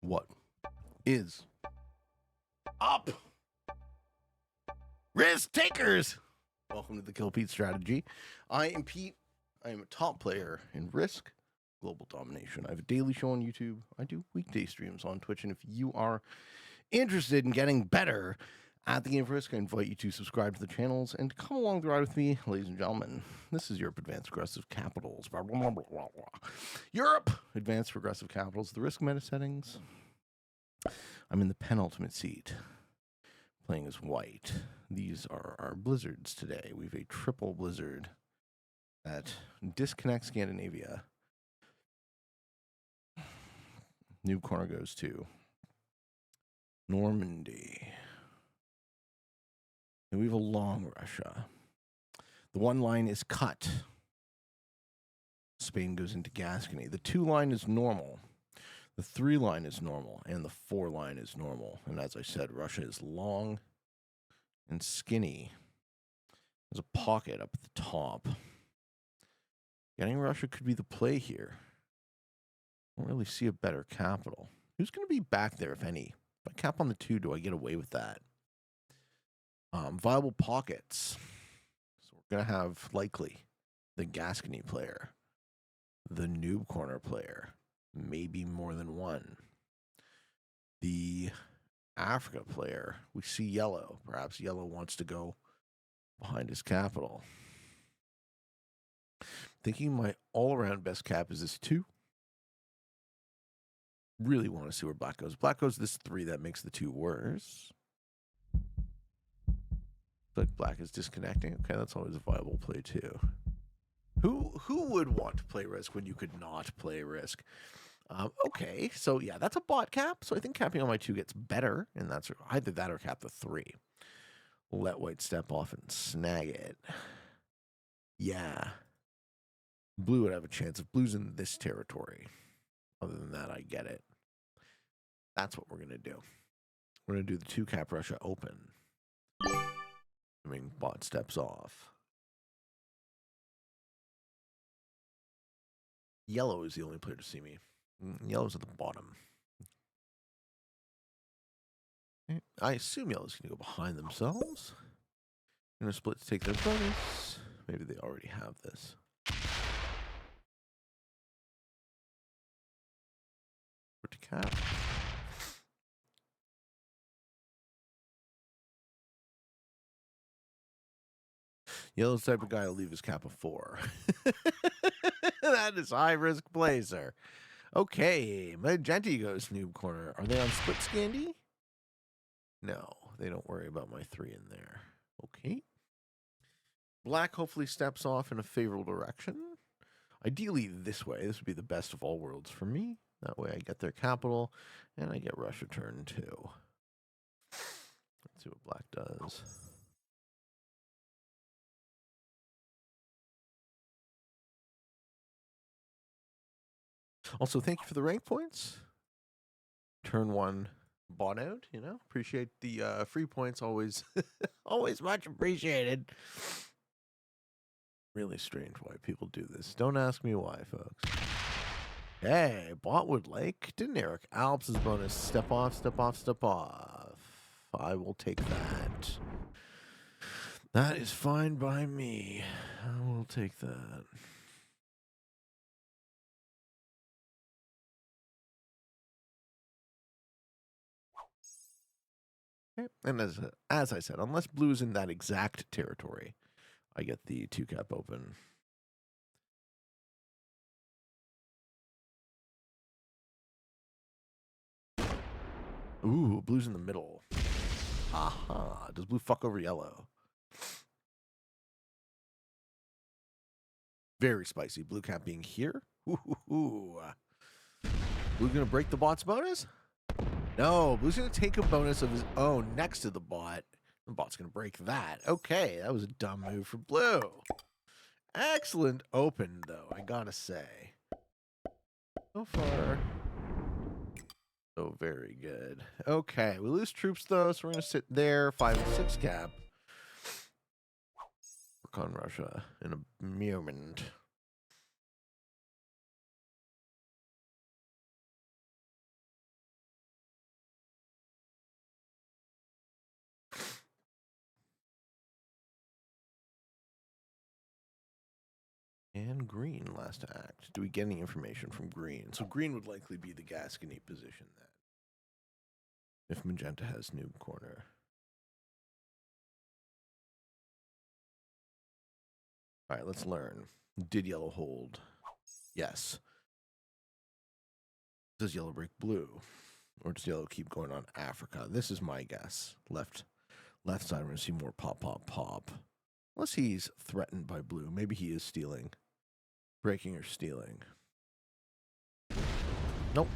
What is up, risk takers? Welcome to the Kill Pete strategy. I am Pete. I am a top player in Risk Global Domination. I have a daily show on YouTube. I do weekday streams on Twitch. And if you are interested in getting better at the game of Risk, I invite you to subscribe to the channels and come along the ride with me, ladies and gentlemen. This is Europe Advanced Progressive Capitals. Blah, blah, blah, blah, blah. Europe Advanced Progressive Capitals. The risk meta settings. I'm in the penultimate seat, playing as white. These are our blizzards today. We have a triple blizzard that disconnects Scandinavia. Noob corner goes to Normandy. And we have a long Russia. The one line is cut. Spain goes into Gascony. The 2 line is normal. The 3 line is normal, and the 4 line is normal. And as I said, Russia is long and skinny. There's a pocket up at the top. Getting Russia could be the play here. I don't really see a better capital. Who's going to be back there, if any? If I cap on the 2, do I get away with that? Viable pockets. So we're going to have, likely, the Gascony player, the noob corner player, maybe more than one. The Africa player, we see yellow. Perhaps yellow wants to go behind his capital. Thinking my all-around best cap is this 2. Really want to see where black goes. Black goes this 3. That makes the 2 worse. Like black is disconnecting. Okay, that's always a viable play too. Who would want to play Risk when you could not play Risk? Okay, so yeah, that's a bot cap. So I think capping on my 2 gets better, and that's either that or cap the 3. Let white step off and snag it. Yeah. Blue would have a chance if blue's in this territory. Other than that, I get it. That's what we're going to do. We're going to do the 2 cap Russia open. I mean, bot steps off. Yellow is the only player to see me. Yellow's at the bottom. I assume yellow's going to go behind themselves. Going to split to take their bonus. Maybe they already have this. Or to cap. Yellow's the type of guy will leave his cap of 4. That is high risk play, sir. Okay, Magenta goes noob corner. Are they on split Scandi? No, they don't worry about my 3 in there. Okay. Black hopefully steps off in a favorable direction. Ideally this way. This would be the best of all worlds for me. That way I get their capital, and I get Russia turn 2. Let's see what black does. Also, thank you for the rank points. Turn 1 bought out, you know. Appreciate the free points, always always much appreciated. Really strange why people do this. Don't ask me why, folks. Hey, Botwood Lake. Didn't Eric Alps' bonus step off, step off, step off. I will take that. That is fine by me. I will take that. Okay. And as I said, unless blue is in that exact territory, I get the 2 cap open. Ooh, blue's in the middle. Aha. Does blue fuck over yellow? Very spicy. Blue cap being here. Ooh. Blue gonna break the bot's bonus? No, blue's gonna take a bonus of his own next to the bot. The bot's gonna break that. Okay, that was a dumb move for blue. Excellent open, though, I gotta say. So far, so very good. Okay, we lose troops, though, so we're gonna sit there. 5 and 6 cap. Work on Russia in a moment. And green last to act. Do we get any information from green? So green would likely be the Gascony position then. If magenta has noob corner. All right, let's learn. Did yellow hold? Yes. Does yellow break blue? Or does yellow keep going on Africa? This is my guess. Left side, we're going to see more pop, pop, pop. Unless he's threatened by blue. Maybe he is stealing. Breaking or stealing. Nope.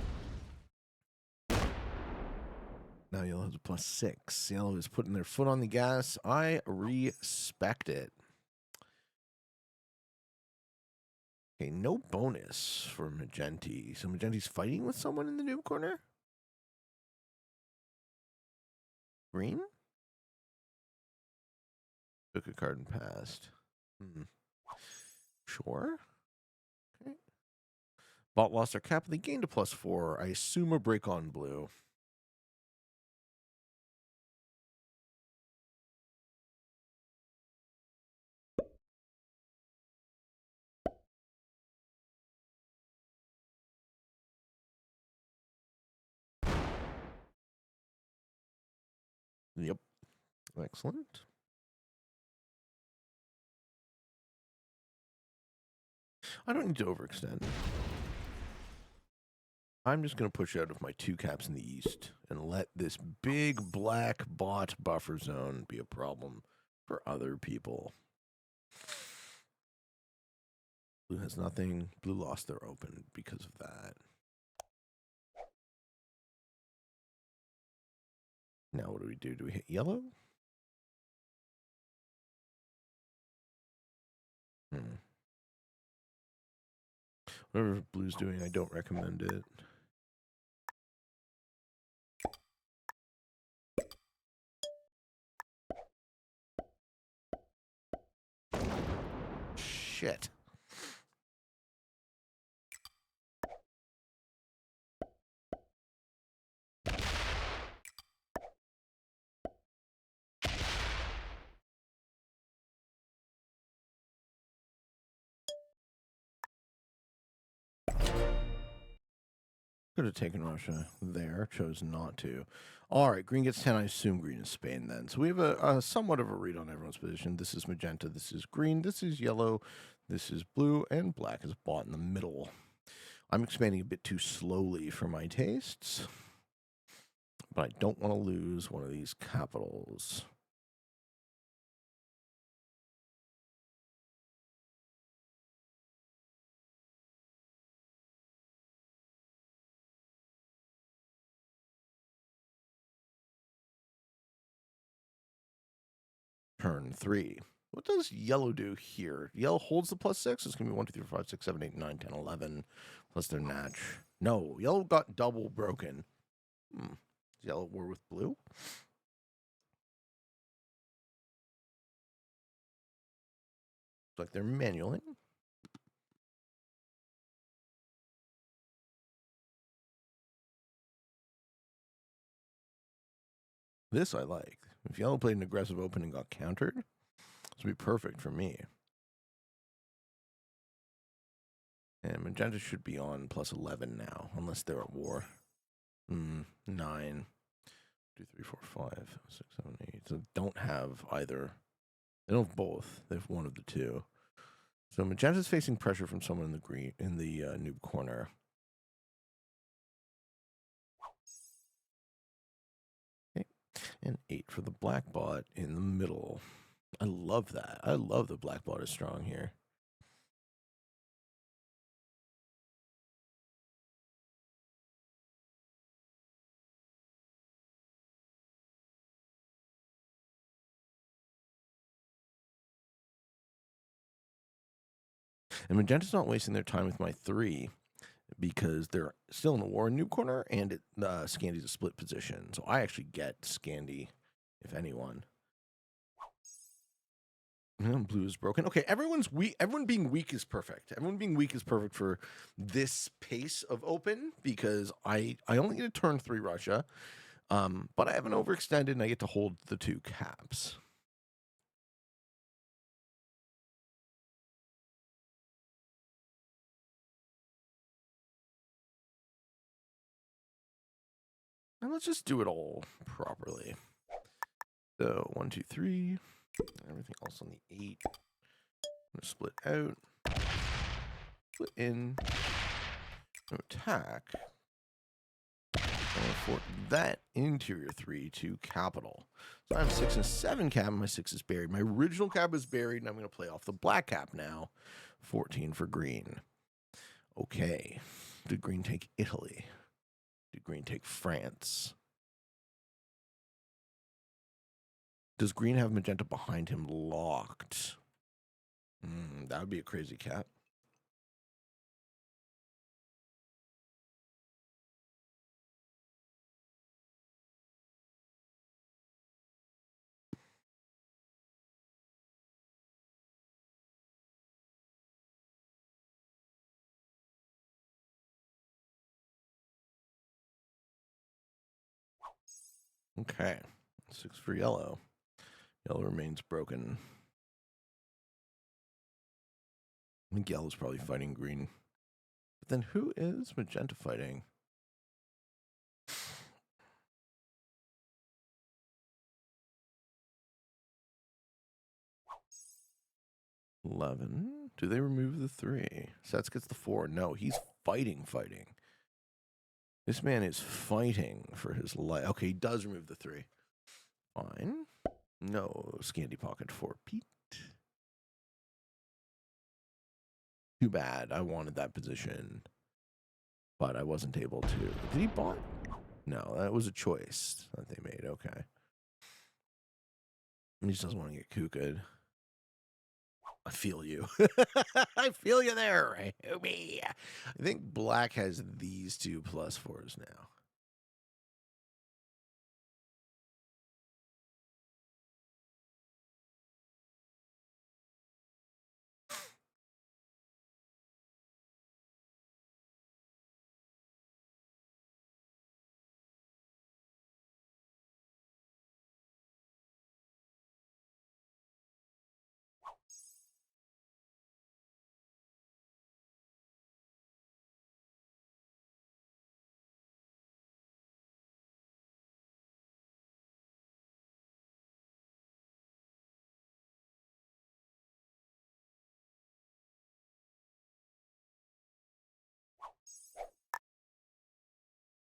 Now yellow has a +6. Yellow is putting their foot on the gas. I respect it. Okay, no bonus for Magenti. So Magenti's fighting with someone in the noob corner? Green? Took a card and passed. Sure. Okay. Bot lost their cap. They gained a +4. I assume a break on blue. Yep. Excellent. I don't need to overextend. I'm just going to push out of my 2 caps in the east and let this big black bot buffer zone be a problem for other people. Blue has nothing. Blue lost their open because of that. Now what do we do? Do we hit yellow? Whatever blue's doing, I don't recommend it. Shit. Could have taken Russia there, chose not to. All right, green gets 10. I assume green is Spain then. So we have a somewhat of a read on everyone's position. This is magenta, this is green, this is yellow, this is blue, and black is bought in the middle. I'm expanding a bit too slowly for my tastes, but I don't want to lose one of these capitals. Turn 3. What does yellow do here? Yellow holds the +6. It's going to be 1, 2, 3, 4, 5, 6, 7, 8, 9, 10, 11. Plus their natch. No, yellow got double broken. Yellow war with blue? Looks like they're manualing. This I like. If yellow played an aggressive open and got countered, this would be perfect for me. And magenta should be on +11 now, unless they're at war. 9, 2, 3, 4, 5, 6, 7, 8. So don't have either. They don't have both. They have one of the two. So magenta's facing pressure from someone in the green noob corner. Okay, and 8 for the black bot in the middle. I love that. I love the black bot is strong here. And magenta's not wasting their time with my 3 because they're still in the war in noob corner, and Scandy's a split position. So I actually get Scandy, if anyone. Blue is broken. Okay, everyone's weak. Everyone being weak is perfect. Everyone being weak is perfect for this pace of open because I only get to turn 3 Russia, but I haven't overextended and I get to hold the 2 caps. And let's just do it all properly. So 1, 2, 3. Everything else on the 8. I'm gonna split out. Split in. Attack. For that interior 3 to capital. So I have 6 and 7 cap, and my 6 is buried. My original cap is buried, and I'm going to play off the black cap now. 14 for green. Okay. Did green take Italy? Did green take France? Does green have magenta behind him locked? That would be a crazy cap. Okay. 6 for yellow. Yellow remains broken. I think yellow's probably fighting green. But then who is magenta fighting? $11. Do they remove the 3? Sets gets the 4. No, he's fighting. This man is fighting for his life. Okay, he does remove the 3. Fine. No Scandy Pocket for Pete. Too bad. I wanted that position, but I wasn't able to. Did he buy? No, that was a choice that they made. Okay. He just doesn't want to get kooked. I feel you. I feel you there, homie. I think black has these 2 +4s now.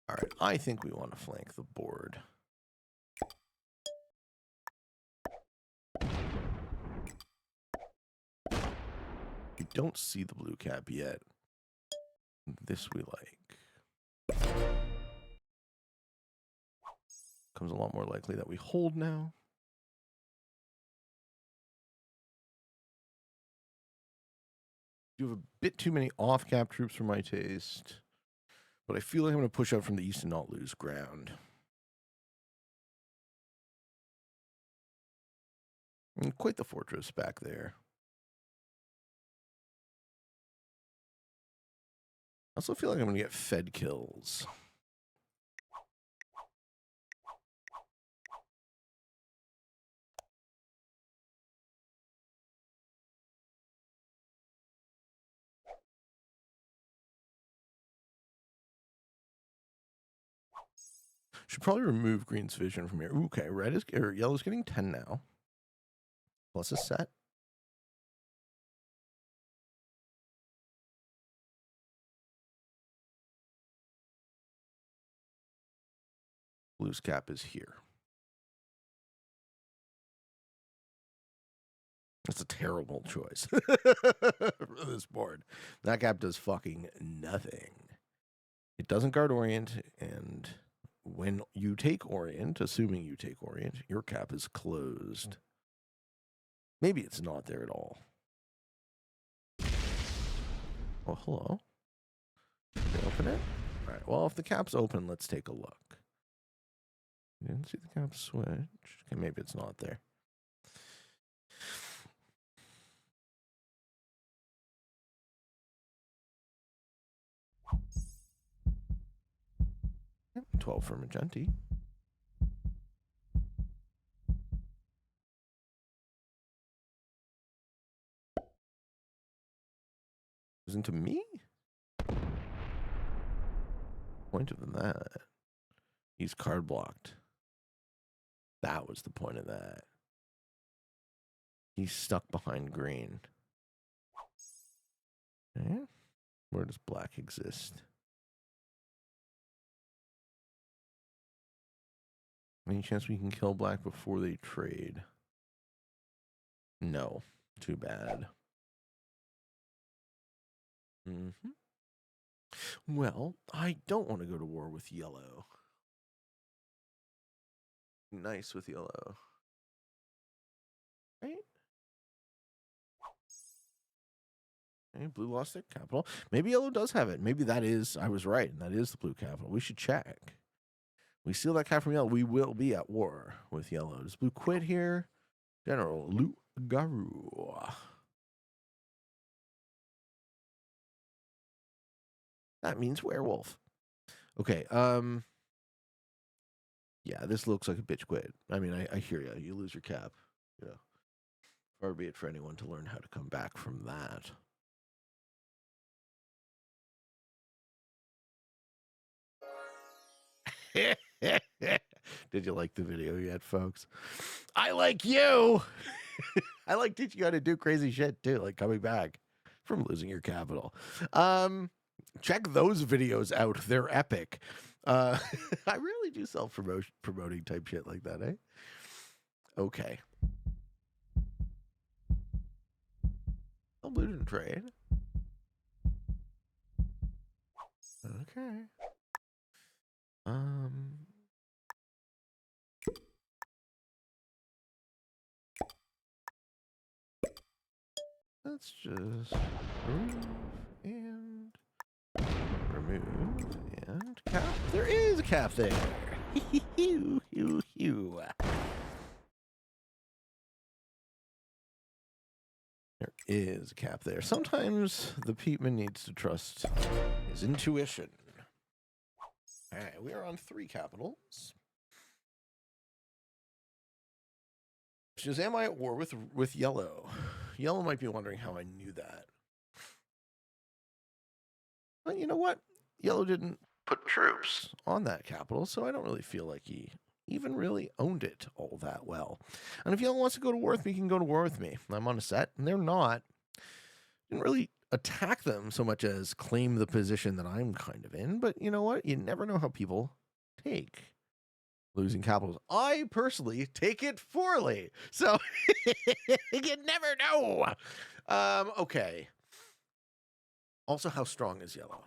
All right, I think we want to flank the board. We don't see the blue cap yet. This we like. Comes a lot more likely that we hold now. You have a bit too many off-cap troops for my taste, but I feel like I'm going to push out from the east and not lose ground. And quite the fortress back there. I also feel like I'm going to get fed kills. Should probably remove green's vision from here. Ooh, okay, yellow's getting 10 now. Plus a set. Blue's cap is here. That's a terrible choice for this board. That cap does fucking nothing. It doesn't guard Orient, and when you take Orient, assuming you take Orient, your cap is closed. Maybe it's not there at all. Oh, hello. Can we open it? All right, well, if the cap's open, let's take a look. Didn't see the cap switch. Okay, maybe it's not there. Yep, 12 for Magenti. Isn't to me? Point of that. He's card blocked. That was the point of that. He's stuck behind green. Okay. Where does black exist? Any chance we can kill black before they trade? No. Too bad. Well, I don't want to go to war with yellow. Nice with yellow. Right? Okay, blue lost their capital. Maybe yellow does have it. Maybe that is, I was right, and that is the blue capital. We should check. We steal that cap from yellow, we will be at war with yellow. Does blue quit here? General Lu Garu. That means werewolf. Okay, yeah, this looks like a bitch quit. I mean, I hear you. You lose your cap. Yeah. Far be it for anyone to learn how to come back from that. Did you like the video yet, folks? I like you. I like teaching you how to do crazy shit too, like coming back from losing your capital. Check those videos out. They're epic. I really do self-promoting type shit like that, eh? Okay. Oh, blue didn't trade. Okay. Let's just remove and cap. There is a cap there. There is a cap there. Sometimes the Peatman needs to trust his intuition. All right, we are on 3 capitals. Am I at war with yellow? Yellow might be wondering how I knew that. But you know what? Yellow didn't put troops on that capital, so I don't really feel like he even really owned it all that well. And if yellow wants to go to war with me, he can go to war with me. I'm on a set, and they're not. Didn't really attack them so much as claim the position that I'm kind of in. But you know what? You never know how people take losing capitals. I personally take it poorly. So you never know. Okay. Also, how strong is yellow?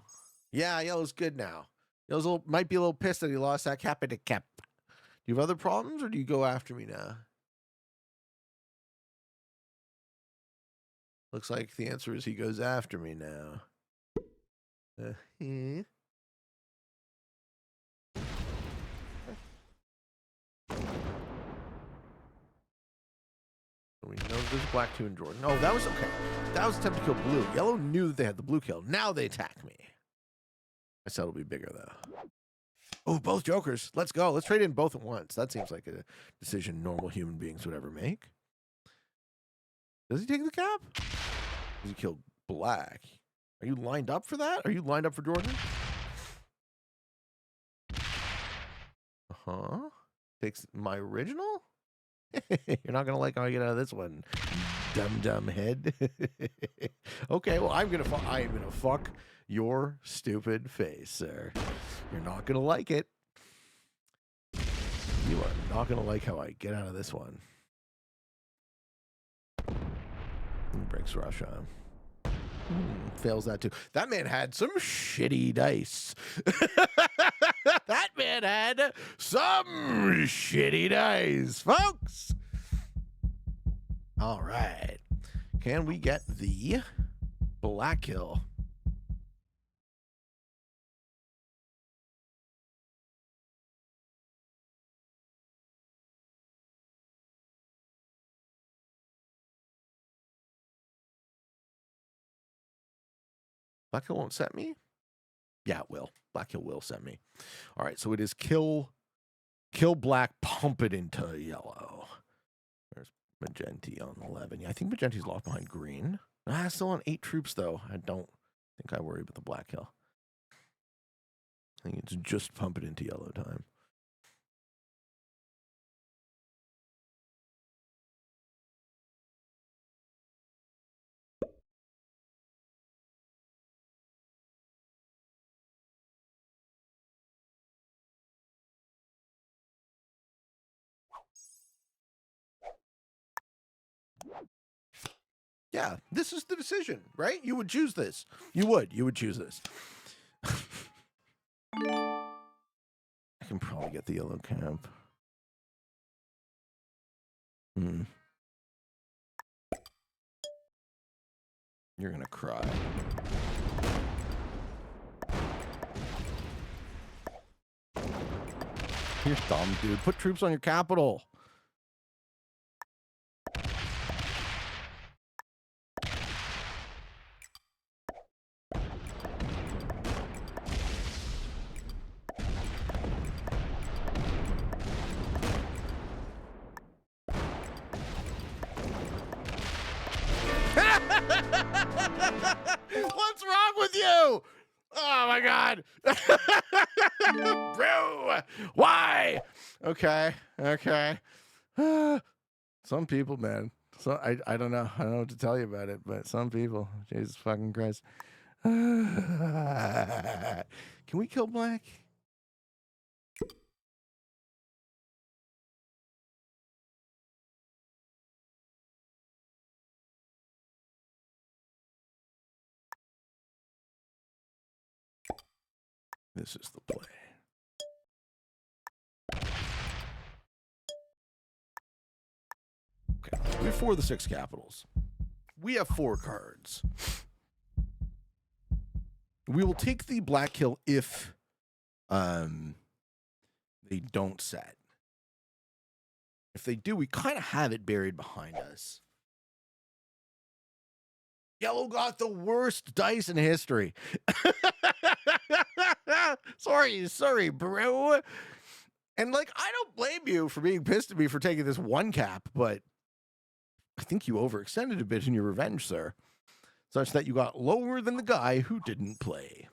Yeah, yellow's good now. Yellow's might be a little pissed that he lost that cap into cap. Do you have other problems, or do you go after me now? Looks like the answer is he goes after me now. We know there's black 2 in Jordan. Oh, that was okay. That was attempt to kill blue. Yellow knew that they had the blue kill. Now they attack me. I said it'll be bigger, though. Oh, both jokers. Let's go. Let's trade in both at once. That seems like a decision normal human beings would ever make. Does he take the cap? Does he kill black? Are you lined up for that? Are you lined up for Jordan? Uh-huh. Takes my original? You're not going to like how I get out of this one, dumb head. Okay, well, I'm going to fuck your stupid face, sir. You're not going to like it. You are not going to like how I get out of this one. Breaks Russia. Fails that too. That man had some shitty dice. That man had some shitty dice, folks. All right. Can we get the black kill? Black kill won't set me? Yeah, it will. Black kill will set me. All right, so it is kill black, pump it into yellow. There's Magenti on 11. Yeah, I think Magenti's lost behind green. Still on 8 troops, though. I don't think I worry about the black kill. I think it's just pump it into yellow time. Yeah, this is the decision, right? You would choose this. You would choose this. I can probably get the yellow camp. You're gonna cry. You're dumb, dude. Put troops on your capital. What's wrong with you? Oh my god. Bro, why? Okay. Some people, man. So I don't know. I don't know what to tell you about it, but some people, Jesus fucking Christ. Can we kill black? This is the play. Okay. We have 4 of the 6 capitals. We have 4 cards. We will take the black kill if they don't set. If they do, we kind of have it buried behind us. Yellow got the worst dice in history. sorry, bro. And like, I don't blame you for being pissed at me for taking this 1 cap, but I think you overextended a bit in your revenge, sir, such that you got lower than the guy who didn't play.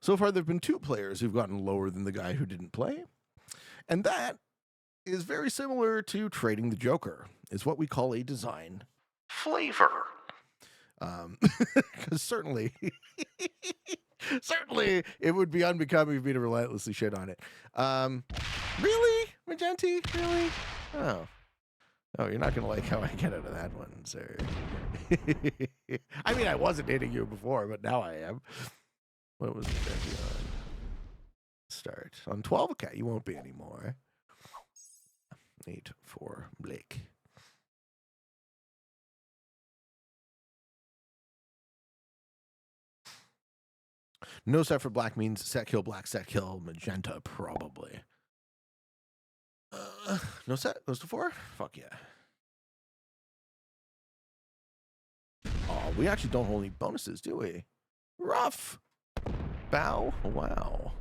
So far, there have been 2 players who've gotten lower than the guy who didn't play. And that is very similar to trading the Joker. It's what we call a design flavor. Because certainly it would be unbecoming of me to relentlessly shit on it. Really, Magenti? Really? Oh, you're not gonna like how I get out of that one, sir. I mean, I wasn't hitting you before, but now I am. What was Magenti on? Start on 12. Okay, you won't be anymore. 8 for Blake. No set for black means set kill black, set kill magenta, probably. No set? Goes to 4? Fuck yeah. Oh, we actually don't hold any bonuses, do we? Rough. Bow? Wow.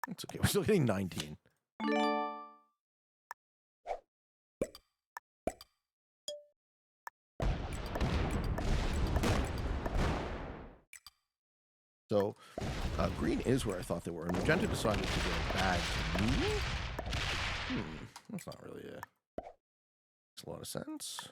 It's okay. We're still getting 19. So, green is where I thought they were. And magenta decided to go bad to me. That's not really makes a lot of sense.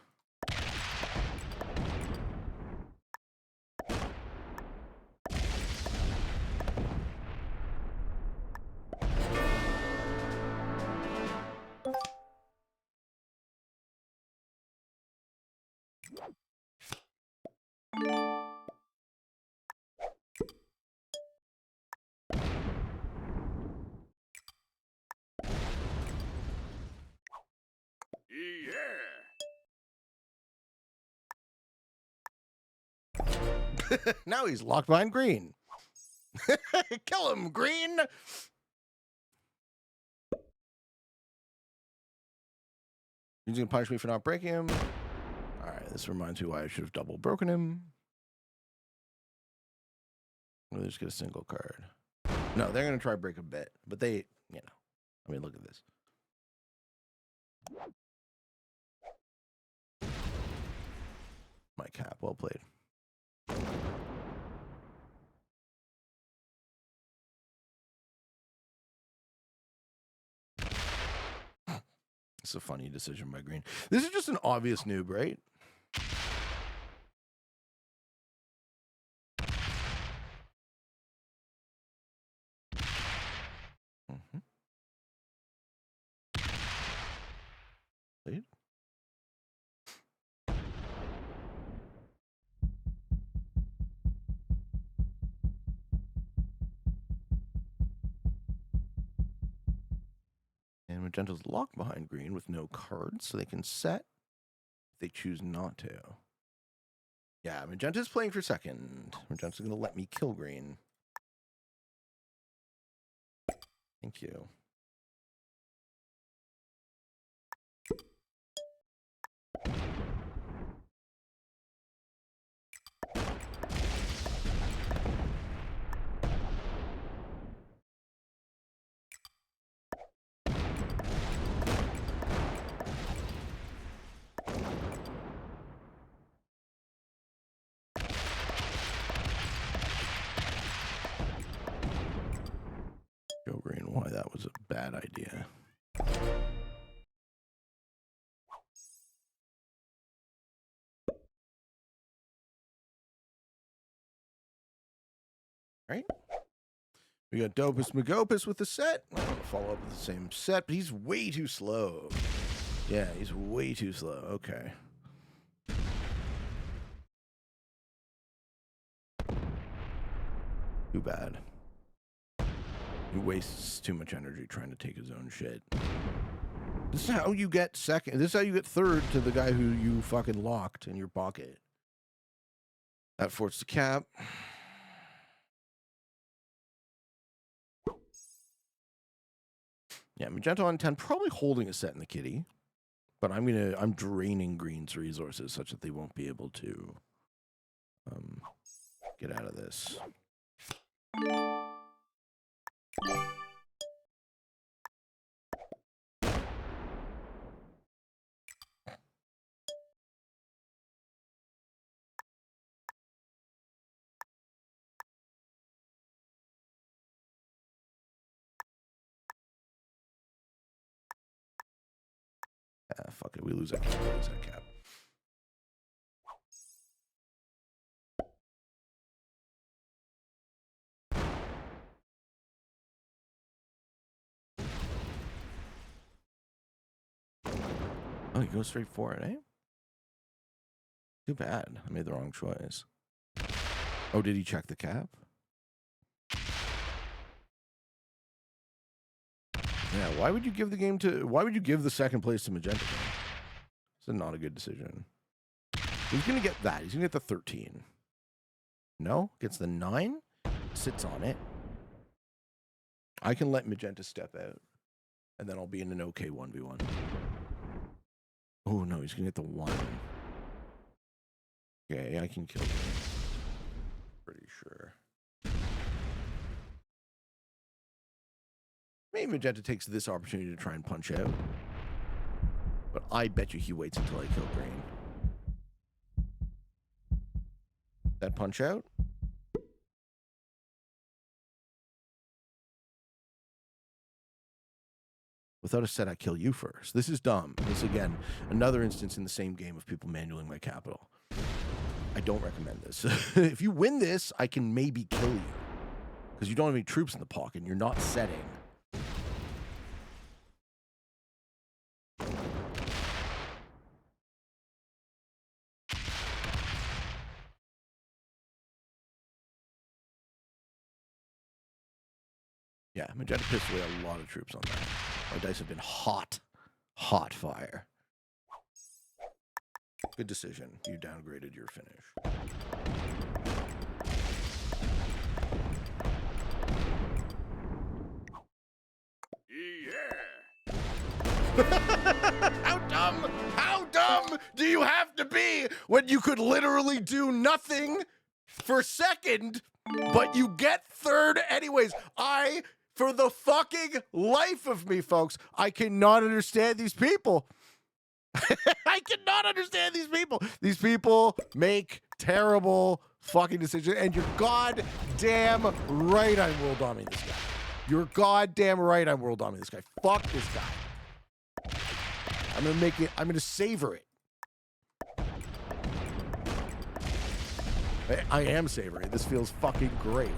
Now he's locked behind green. Kill him, green! He's gonna punish me for not breaking him. Alright, this reminds me why I should have double broken him. We'll just get a single card. No, they're gonna try to break a bit, but they, I mean, look at this. My cap, well played. It's a funny decision by green. This is just an obvious noob, right? Played. Magenta's locked behind green with no cards, so they can set if they choose not to. Yeah, Magenta's playing for second. Magenta's going to let me kill green. Thank you. Show green why that was a bad idea. Right? We got Dopus Magopus with the set. I'm going to follow up with the same set, but he's way too slow. Yeah, he's way too slow. Okay. Too bad. He wastes too much energy trying to take his own shit. This is how you get second. This is how you get third to the guy who you fucking locked in your pocket. That forced the cap. Yeah, Magenta on 10, probably holding a set in the kitty. But I'm draining green's resources such that they won't be able to get out of this. Fuck it, we lose that cap. We lose that cap. Oh, he goes straight for it, eh? Too bad. I made the wrong choice. Oh, did he check the cap? Yeah, why would you give the game to... Why would you give the second place to Magenta? It's not a good decision. He's going to get that. He's going to get the 13. No? Gets the 9? Sits on it. I can let Magenta step out. And then I'll be in an okay 1v1. Oh, no. He's going to get the 1. Okay, I can kill him. Pretty sure. Maybe Magenta takes this opportunity to try and punch out. But I bet you he waits until I kill green. That punch out? Without a set, I kill you first. This is dumb. This, again, another instance in the same game of people manualing my capital. I don't recommend this. If you win this, I can maybe kill you. Because you don't have any troops in the pocket and you're not setting. Yeah, Magenta pissed away a lot of troops on that. My dice have been hot. Hot fire. Good decision. You downgraded your finish. Yeah. How dumb do you have to be when you could literally do nothing for second, but you get third anyways? For the fucking life of me, folks, I cannot understand these people. I cannot understand these people. These people make terrible fucking decisions, and you're goddamn right I'm world dominating this guy. You're goddamn right I'm world dominating this guy. Fuck this guy. I'm gonna make it, I'm gonna savor it. I am savoring it. This feels fucking great.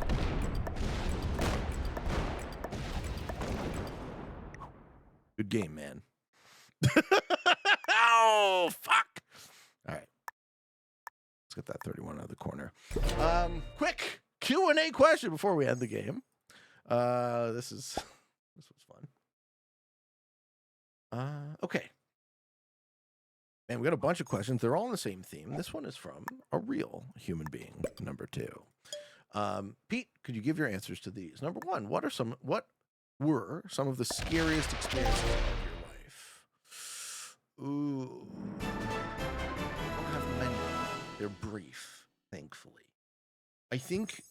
Good game, man. Oh, fuck. All right. Let's get that 31 out of the corner. Quick Q&A question before we end the game. This was fun. Okay. And we got a bunch of questions. They're all on the same theme. This one is from a real human being, number 2. Pete, could you give your answers to these? Number 1, what were some of the scariest experiences of your life? Ooh. I don't have many. They're brief, thankfully. I think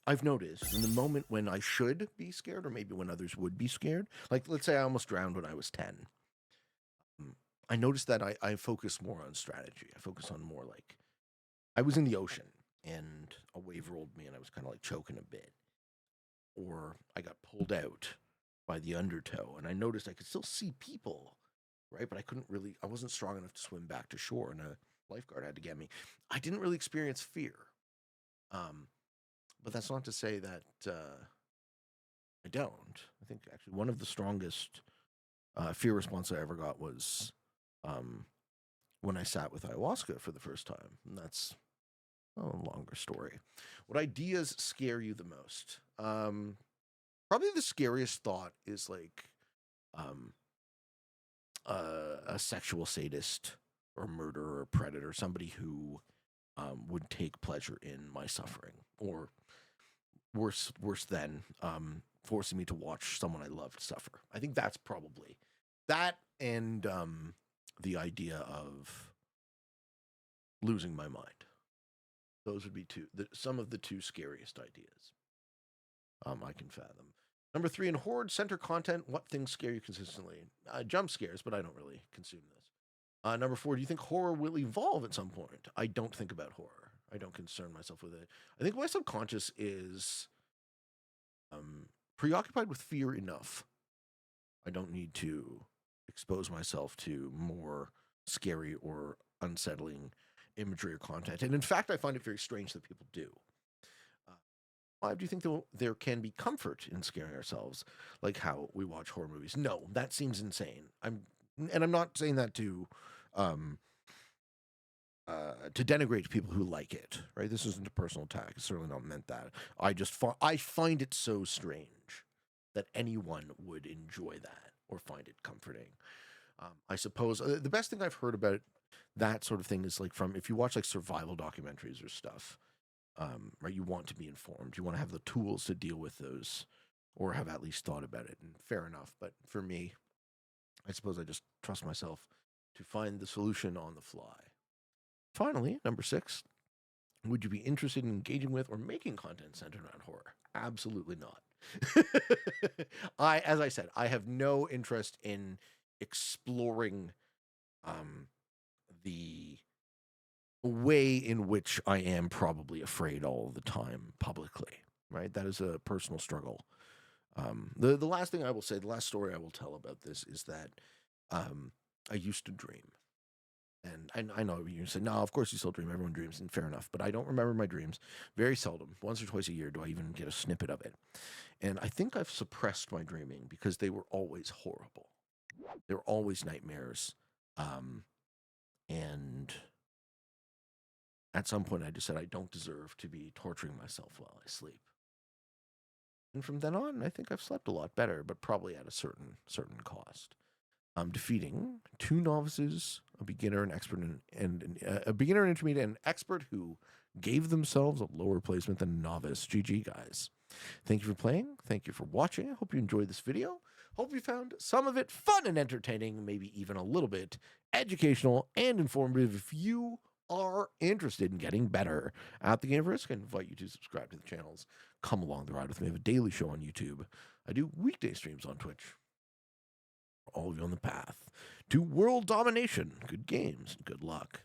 I've noticed in the moment when I should be scared, or maybe when others would be scared, like let's say I almost drowned when I was 10. I noticed that I focus more on strategy. I focus on more like I was in the ocean and a wave rolled me and I was kind of like choking a bit. Or I got pulled out by the undertow and I noticed I could still see people, right? But I wasn't strong enough to swim back to shore and a lifeguard had to get me. I didn't really experience fear. But that's not to say that I don't. I think actually one of the strongest fear response I ever got was when I sat with ayahuasca for the first time. And that's a longer story. What ideas scare you the most? Probably the scariest thought is like a sexual sadist or murderer or predator, somebody who would take pleasure in my suffering, or worse than forcing me to watch someone I loved suffer. I think that's probably that, and the idea of losing my mind. Those would be some of the two scariest ideas I can fathom. Number 3, in Horde Center content, what things scare you consistently? Jump scares, but I don't really consume this. Number 4, do you think horror will evolve at some point? I don't think about horror. I don't concern myself with it. I think my subconscious is preoccupied with fear enough. I don't need to expose myself to more scary or unsettling imagery or content. And in fact, I find it very strange that people do. 5, do you think there can be comfort in scaring ourselves, like how we watch horror movies? No, that seems insane. I'm not saying that to denigrate people who like it, right? This isn't a personal attack. It's certainly not meant that. I find it so strange that anyone would enjoy that or find it comforting. I suppose the best thing I've heard about that sort of thing is like if you watch like survival documentaries or stuff, right? You want to be informed. You want to have the tools to deal with those, or have at least thought about it. And fair enough. But for me, I suppose I just trust myself to find the solution on the fly. Finally, number 6, would you be interested in engaging with or making content centered around horror? Absolutely not. As I said, I have no interest in exploring the way in which I am probably afraid all the time publicly, right? That is a personal struggle. The last thing I will say, the last story I will tell about this is that I used to dream. And I know you say, no, of course you still dream. Everyone dreams, and fair enough. But I don't remember my dreams. Very seldom. Once or twice a year do I even get a snippet of it. And I think I've suppressed my dreaming because they were always horrible. They were always nightmares. And at some point I just said I don't deserve to be torturing myself while I sleep. And from then on, I think I've slept a lot better, but probably at a certain cost. Defeating 2 novices, a beginner, an expert, and a beginner, an intermediate, and an expert who gave themselves a lower placement than a novice. GG, guys. Thank you for playing. Thank you for watching. I hope you enjoyed this video. Hope you found some of it fun and entertaining, maybe even a little bit educational and informative. If you are interested in getting better at the game of Risk, I invite you to subscribe to the channels. Come along the ride with me. I have a daily show on YouTube. I do weekday streams on Twitch. All of you on the path to world domination. Good games and good luck.